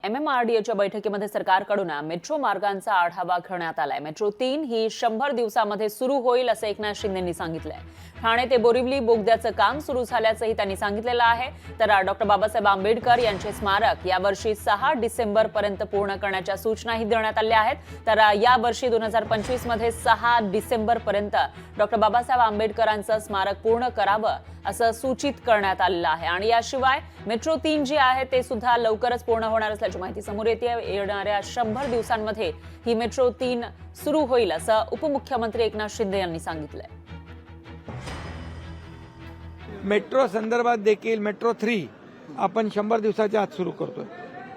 MMRDAच्या बैठकीमध्ये सरकारकडून मेट्रो मार्गांचा आढावा घेण्यात आलाय। मेट्रो 3 ही 100 दिवसांमध्ये सुरू होईल असं एकनाथ शिंदेंनी सांगितलंय। ठाणे ते बोरिवली बोगद्याचं काम सुरू झाल्याचंही त्यांनी सांगितलेलं आहे। तर डॉक्टर बाबासाहेब आंबेडकर यांचे स्मारक यावर्षी 6 डिसेंबर पर्यंत पूर्ण करण्याच्या सूचनाही देण्यात आल्या आहेत। तर यावर्षी 2025 मध्ये 6 डिसेंबर पर्यंत डॉक्टर बाबासाहेब आंबेडकरांचं स्मारक पूर्ण करावं असं सूचित करण्यात आलेलं आहे। आणि याशिवाय मेट्रो 3 जी आहे ते सुद्धा लवकरच पूर्ण होणार असल्याची माहिती समोर येते। येणाऱ्या 100 दिवसांमध्ये ही मेट्रो 3 सुरू होईल असं उपमुख्यमंत्री एकनाथ शिंदे यांनी सांगितलंय। मेट्रो संदर्भात देखील मेट्रो 3 आपण 100 दिवसाच्या आत सुरू करतोय।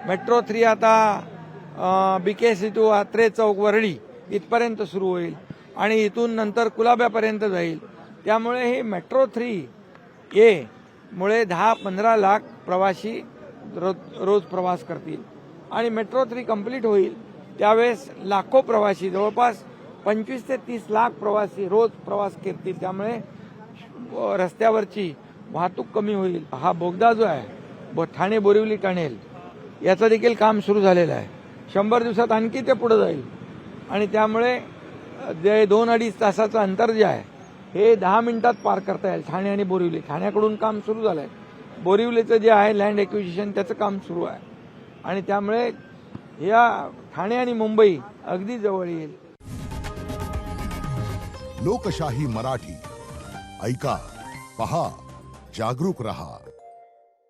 मेट्रो 3 आता BKC टू आत्रे चौक वरळी इथपर्यंत सुरू होईल आणि इथून नंतर कुलाब्यापर्यंत जाईल। त्यामुळे हे मेट्रो 3A मुळे 10-15 लाख प्रवासी रोज प्रवास करतील आणि मेट्रो 3 कंप्लीट होईल त्यावेळेस लाखो प्रवासी जवळपास 25 ते 30 लाख प्रवासी रोज प्रवास करतील। त्यामुळे रस्त्यावरची वाहतूक कमी होईल। हा बोगदा जो आहे ठाणे बोरिवली टनेल याचं देखील काम सुरू झालेलं आहे। 100 दिवसात आणखी ते पुढे जाईल आणि त्यामुळे जे 2-2.5 तासाचं अंतर जे आहे हे 10 मिनिटात पार करता येईल। ठाणे आणि बोरिवली, ठाण्याकडून काम सुरू झालंय, बोरिवलीचं जे आहे लँड एक्विजिशन त्याचं काम सुरू आहे आणि त्यामुळे या ठाणे आणि मुंबई अगदी जवळ येईल। लोकशाही मराठी ऐका, पहा, जागरूक रहा।